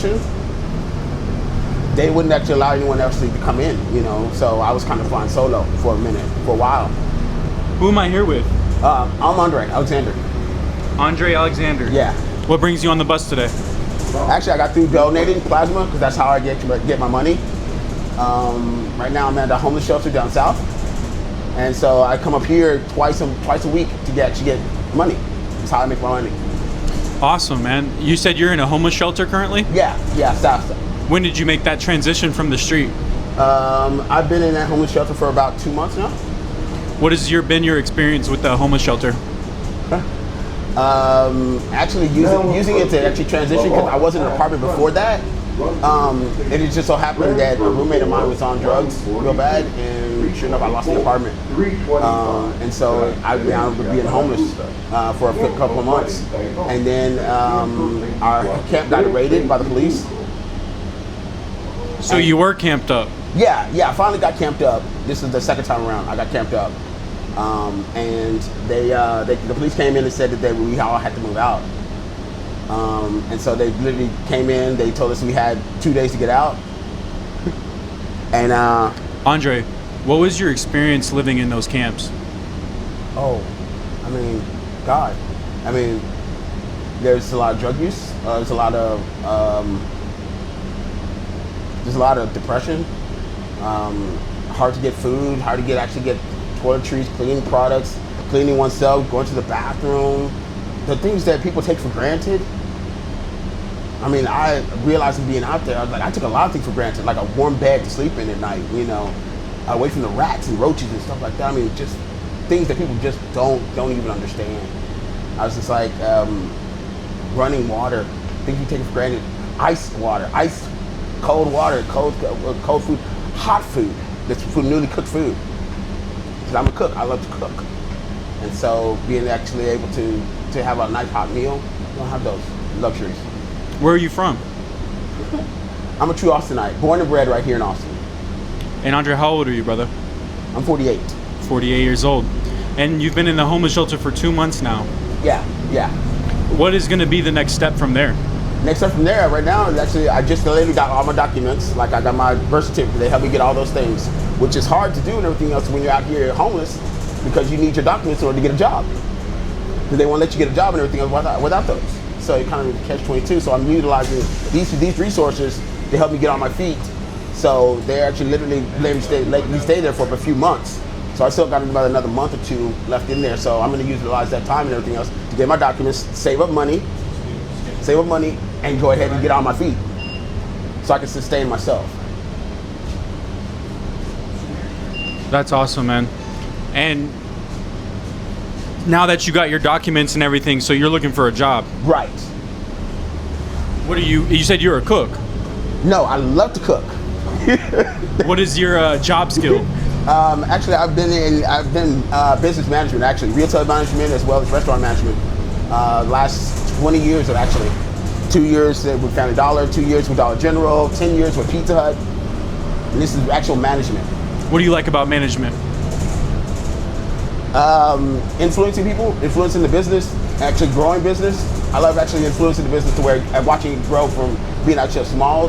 situation, they wouldn't actually allow anyone else to come in, you know. So I was kind of flying solo for a while. Who am I here with? I'm Andre Alexander. Andre Alexander. Yeah. What brings you on the bus today? Actually, I got through donating plasma because that's how I get my money. Right now, I'm at a homeless shelter down south, and so I come up here twice a week to actually get money. That's how I make my money. Awesome, man. You said you're in a homeless shelter currently? Yeah, south. When did you make that transition from the street? I've been in that homeless shelter for about 2 months now. What has been your experience with the homeless shelter? Actually using it to actually transition, because I was in an apartment before that. It just so happened that a roommate of mine was on drugs real bad, and sure enough, I lost the apartment. And so I've been being homeless for a couple of months. And then our camp got raided by the police. So you were camped up? Yeah, I finally got camped up. This is the second time around I got camped up. And the police came in and said that we all had to move out. And so they literally came in, they told us we had 2 days to get out. And Andre, what was your experience living in those camps? Oh, I mean, God. I mean, there's a lot of drug use, there's a lot of depression, hard to get food, hard to actually get toiletries, cleaning products, cleaning oneself, going to the bathroom, the things that people take for granted. I mean, I realized being out there, I took a lot of things for granted, like a warm bed to sleep in at night, you know, away from the rats and roaches and stuff like that. I mean, just things that people just don't even understand. I was just like, running water, things you take for granted, ice water, cold water, cold food, hot food, that's newly cooked food. Because I'm a cook, I love to cook. And so being actually able to have a nice hot meal, you don't have those luxuries. Where are you from? I'm a true Austinite, born and bred right here in Austin. And Andre, how old are you, brother? I'm 48. 48 years old. And you've been in the homeless shelter for 2 months now. Yeah. What is going to be the next step from there? Next step from there, right now, is actually I just literally got all my documents. Like I got my birth certificate. They helped me get all those things, which is hard to do and everything else when you're out here homeless, because you need your documents in order to get a job. Because they won't let you get a job and everything else without those. So it kind of catch-22. So I'm utilizing these resources to help me get on my feet. So they actually literally let me stay there for a few months. So I still got about another month or two left in there. So I'm going to utilize that time and everything else to get my documents, save up money, and go ahead and get on my feet so I can sustain myself. That's awesome, man. And now that you got your documents and everything, so you're looking for a job. Right. What are you said you're a cook. No, I love to cook. What is your job skill? Actually, I've been business management, actually, retail management as well as restaurant management. Last 20 years, actually. 2 years with Family Dollar, 2 years with Dollar General, 10 years with Pizza Hut. And this is actual management. What do you like about management? Influencing people, influencing the business, actually growing business. I love actually influencing the business to where I'm watching it grow from being actually a small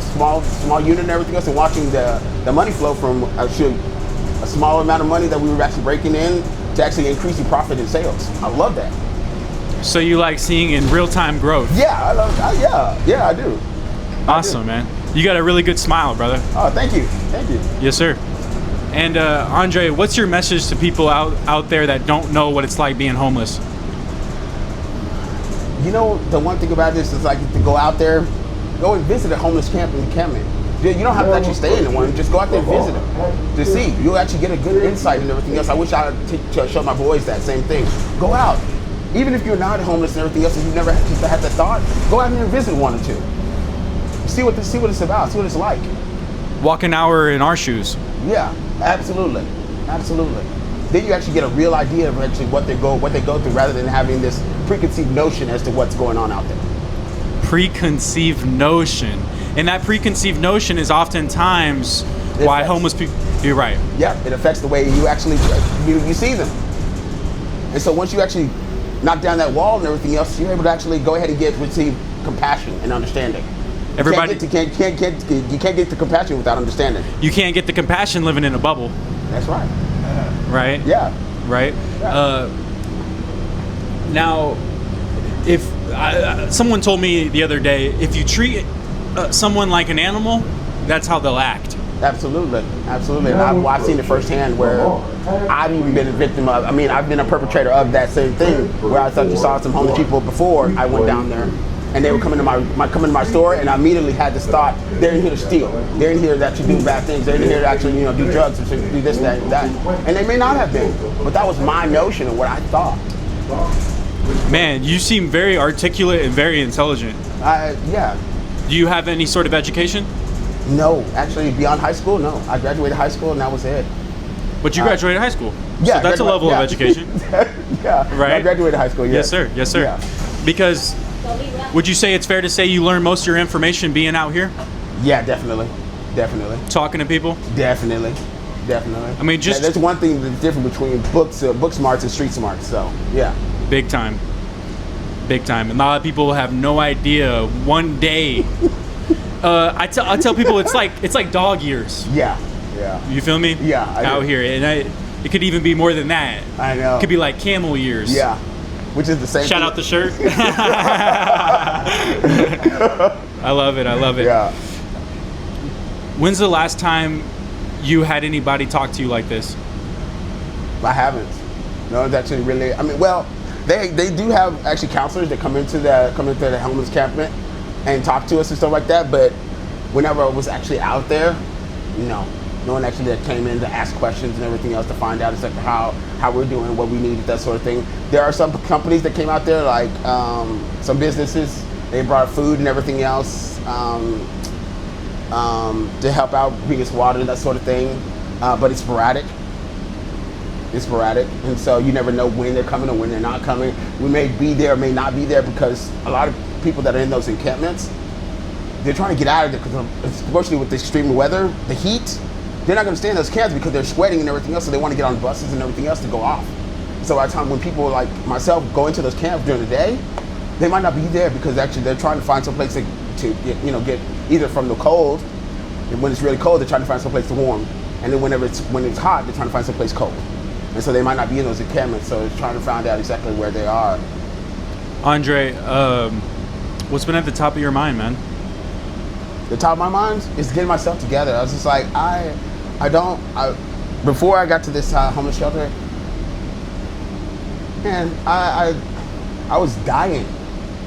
unit and everything else, and watching the money flow from actually a small amount of money that we were actually breaking in to actually increasing profit and sales. I love that. So you like seeing in real-time growth? Yeah, I do. Awesome, man. You got a really good smile, brother. Oh, thank you. Yes, sir. And Andre, what's your message to people out there that don't know what it's like being homeless? You know, the one thing about this is like to go out there, go and visit a homeless camp and encampment. You don't have to actually stay in one. Just go out there and visit them to see. You'll actually get a good insight and everything else. I wish I could show my boys that same thing. Go out. Even if you're not homeless and everything else, and you've never had that thought, go out there and visit one or two. See what it's about. See what it's like. Walk an hour in our shoes. Yeah, absolutely. Then you actually get a real idea of actually what they go through, rather than having this preconceived notion as to what's going on out there. Preconceived notion. And that preconceived notion is oftentimes why homeless people... You're right. Yeah, it affects the way you actually you see them. And so once you actually knock down that wall and everything else, you're able to actually go ahead and receive compassion and understanding. Everybody, you can't get the compassion without understanding. you can't get the compassion living in a bubble, That's right. right? Yeah. Right. Yeah. Now, if someone told me the other day, if you treat someone like an animal, that's how they'll act. Absolutely. And I've seen it firsthand where I've even been a victim of. I mean, I've been a perpetrator of that same thing. Where I thought you saw some homeless people before I went down there, and they would come into my store, and I immediately had this thought: they're in here to steal. They're in here to actually do bad things. They're in here to actually do drugs or do this, that, and that. And they may not have been, but that was my notion of what I thought. Man, you seem very articulate and very intelligent. Yeah. Do you have any sort of education? No, actually, beyond high school, no. I graduated high school, and that was it. But you graduated high school. Yeah, So that's a level of education. Yeah. Right? I graduated high school, Yes, sir. Yes, sir. Yeah. Because would you say it's fair to say you learn most of your information being out here, Yeah, definitely. talking to people? Definitely. I mean, just there's one thing that's different between book smarts and street smarts. So yeah, big time. And a lot of people have no idea. One day, I tell people it's like dog years. yeah. You feel me? Yeah, I out do. here, and it could even be more than that. I know. It could be like camel years. Yeah, which is the same. Shout thing. out the shirt. I love it. Yeah. When's the last time you had anybody talk to you like this? I haven't. No, it's actually really. I mean, well, they do have actually counselors that come into the homeless campment and talk to us and stuff like that. But whenever I was actually out there, no one actually that came in to ask questions and everything else to find out exactly how we're doing, what we need, that sort of thing. There are some companies that came out there, like some businesses. They brought food and everything else to help out, bring us water, that sort of thing. But it's sporadic. And so you never know when they're coming or when they're not coming. We may be there, may not be there, because a lot of people that are in those encampments, they're trying to get out of there, because especially with the extreme weather, the heat, they're not going to stay in those camps because they're sweating and everything else, so they want to get on buses and everything else to go off. So by the time when people like myself go into those camps during the day, they might not be there because actually they're trying to find some place to get either from the cold, and when it's really cold, they're trying to find some place to warm, and then when it's hot, they're trying to find some place cold. And so they might not be in those encampments, so it's trying to find out exactly where they are. Andre, what's been at the top of your mind, man? The top of my mind is getting myself together. I was just like, before I got to this homeless shelter, man, I was dying.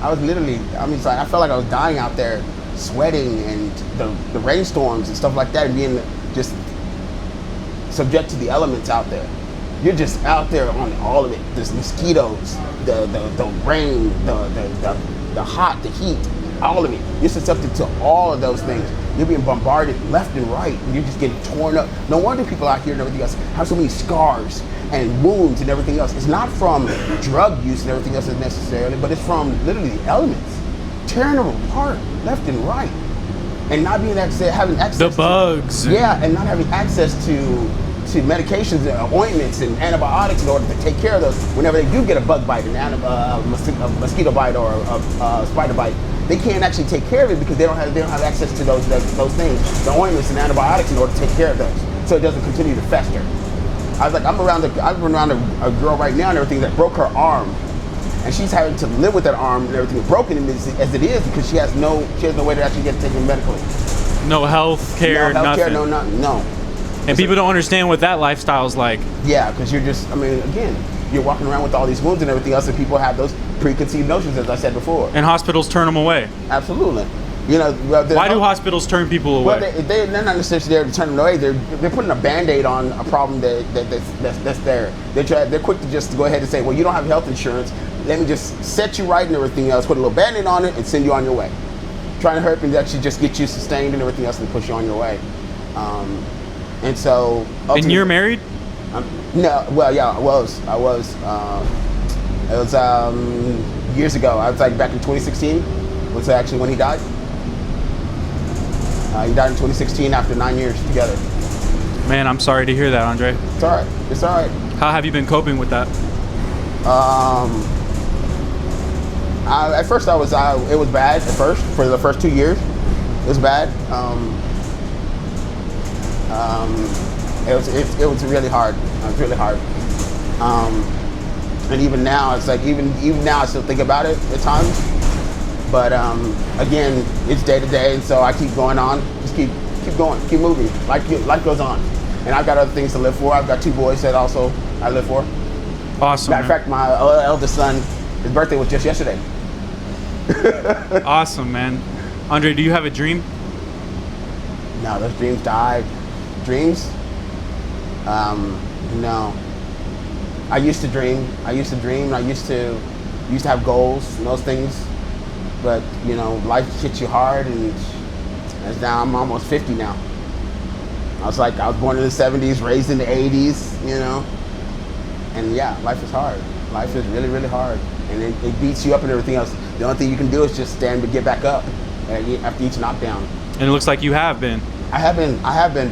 I was literally, I felt like I was dying out there, sweating, and the rainstorms and stuff like that, and being just subject to the elements out there. You're just out there on all of it. There's mosquitoes, the rain, the hot, the heat, all of it. You're susceptible to all of those things. You're being bombarded left and right, and you're just getting torn up. No wonder people out here and everything else have so many scars and wounds and everything else. It's not from drug use and everything else necessarily, but it's from literally the elements tearing them apart left and right, and not being having access the bugs. And not having access to medications and ointments and antibiotics in order to take care of those. Whenever they do get a bug bite, a mosquito bite, or a spider bite, they can't actually take care of it because they don't have access to those things, the ointments and antibiotics, in order to take care of those, so it doesn't continue to fester. I was like, I'm around a girl right now and everything that broke her arm, and she's having to live with that arm and everything broken as it is, because she has no way to actually get taken medically. No health care, nothing. No. And people don't understand what that lifestyle's like. Yeah, because again, you're walking around with all these wounds and everything else, and people have those preconceived notions, as I said before. And hospitals turn them away. Absolutely. Why do hospitals turn people away? Well, they're not necessarily there to turn them away. They're putting a Band-Aid on a problem that's there. They're quick to just go ahead and say, well, you don't have health insurance. Let me just set you right and everything else, put a little Band-Aid on it, and send you on your way. Trying to hurt and actually just get you sustained and everything else and push you on your way. And so. And you're married? No. Well, yeah, I was. It was years ago. I was like back in 2016. Was actually when he died. He died in 2016 after 9 years together. Man, I'm sorry to hear that, Andre. It's all right. It's all right. How have you been coping with that? At first, it was bad at first for the first 2 years. It was bad. It was really hard. It was really hard. And even now, it's like even now I still think about it at times. But again, it's day to day, and so I keep going on. Just keep going, keep moving. Life goes on, and I've got other things to live for. I've got 2 boys that also I live for. Awesome. Matter of fact, my eldest son, his birthday was just yesterday. Awesome, man. Andre, do you have a dream? No, those dreams died. Dreams? No. I used to dream. I used to have goals and those things. But, you know, life hits you hard, and as now I'm almost 50 now. I was born in the 70s, raised in the 80s, you know. And yeah, life is hard. Life is really, really hard. And it beats you up and everything else. The only thing you can do is just stand and get back up after each knockdown. And it looks like you have been. I have been,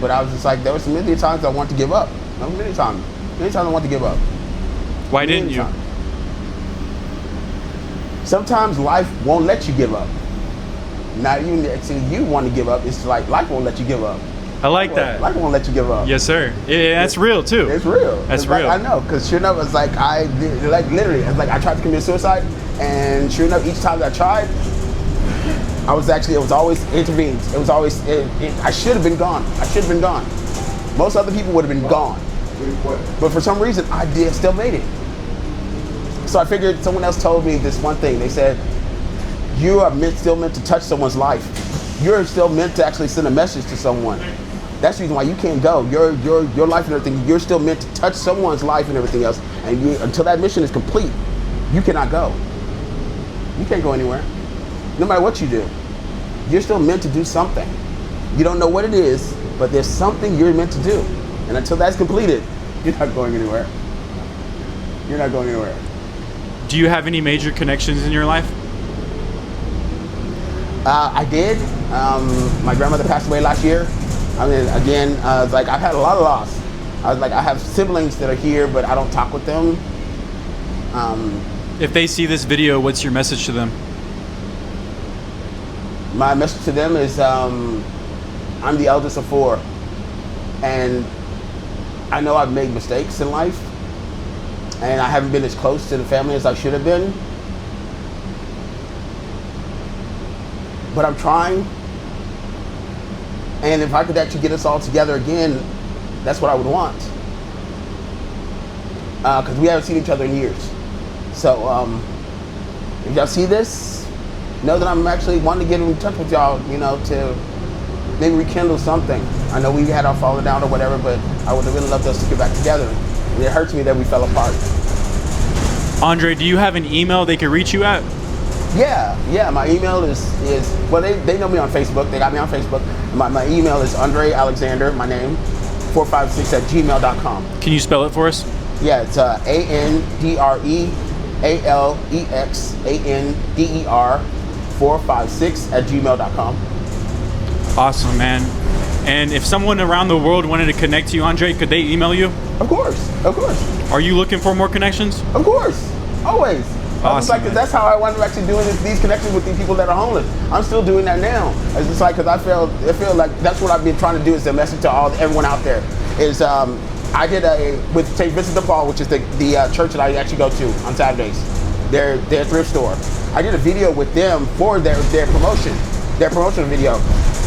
but I was just like, there were so many times I wanted to give up. Many times I wanted to give up. Why didn't you? Sometimes life won't let you give up. Not even actually you want to give up. It's like life won't let you give up. I like that. Life won't let you give up. Yes, sir. Yeah, that's real too. It's real. That's it's real. Like, I know, because sure enough, it's like literally, it's like I tried to commit suicide, and sure enough, each time I tried, it was always intervened. It was always, I should have been gone. Most other people would have been gone. But for some reason, I still made it. So I figured someone else told me this one thing. They said, you are still meant to touch someone's life. You're still meant to actually send a message to someone. That's the reason why you can't go. Your life and everything, you're still meant to touch someone's life and everything else. And until that mission is complete, you cannot go. You can't go anywhere. No matter what you do, you're still meant to do something. You don't know what it is, but there's something you're meant to do. And until that's completed, you're not going anywhere. You're not going anywhere. Do you have any major connections in your life? I did. My grandmother passed away last year. I mean, again, I've had a lot of loss. I have siblings that are here, but I don't talk with them. If they see this video, what's your message to them? My message to them is, I'm the eldest of 4, and I know I've made mistakes in life, and I haven't been as close to the family as I should have been. But I'm trying, and if I could actually get us all together again, that's what I would want. Because we haven't seen each other in years. So if y'all see this, know that I'm actually wanting to get in touch with y'all, you know, to maybe rekindle something. I know we had our falling down or whatever, but I would have really loved us to get back together. And it hurts me that we fell apart. Andre, do you have an email they can reach you at? Yeah, my email is well, they know me on Facebook. They got me on Facebook. My email is Andre Alexander, my name, 456@gmail.com. Can you spell it for us? Yeah, it's AndreAlexander 456@gmail.com. Awesome, man. And if someone around the world wanted to connect to you, Andre, could they email you? Of course. Are you looking for more connections? Of course, always. Awesome, Cause that's how I wanted to actually doing these connections with these people that are homeless. I'm still doing that now. It's just like, cause I feel like that's what I've been trying to do, is the message to everyone out there. Is I did with St. Vincent de Paul, which is the church that I actually go to on Saturdays. Their thrift store. I did a video with them for their promotional video,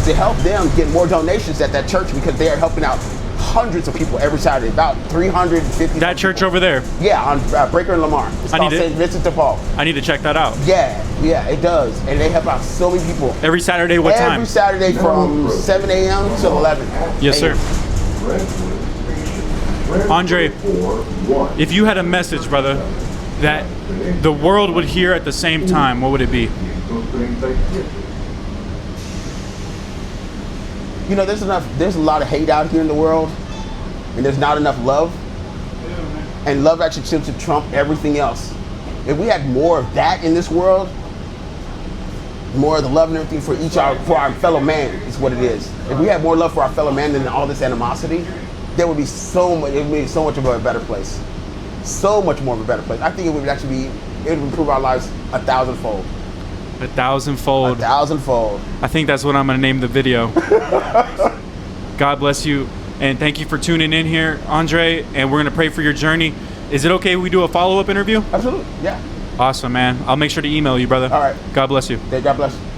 to help them get more donations at that church, because they are helping out hundreds of people every Saturday, about 350. That church people. over there? Yeah, on Breaker and Lamar. It's called St. Vincent de Paul. I need to check that out. Yeah, it does. And they help out so many people. Every Saturday, what time? Every Saturday from 7 a.m. to 11. Yes, sir. Andre, if you had a message, brother, that the world would hear at the same time, what would it be? You know, there's a lot of hate out here in the world, and there's not enough love. And love actually seems to trump everything else. If we had more of that in this world, more of the love and everything for our fellow man is what it is. If we had more love for our fellow man than all this animosity, there would be so much of a better place. So much more of a better place. I think it would improve our lives 1,000-fold. 1,000-fold. 1,000-fold. I think that's what I'm going to name the video. God bless you. And thank you for tuning in here, Andre. And we're going to pray for your journey. Is it okay if we do a follow-up interview? Absolutely. Yeah. Awesome, man. I'll make sure to email you, brother. All right. God bless you. God bless you.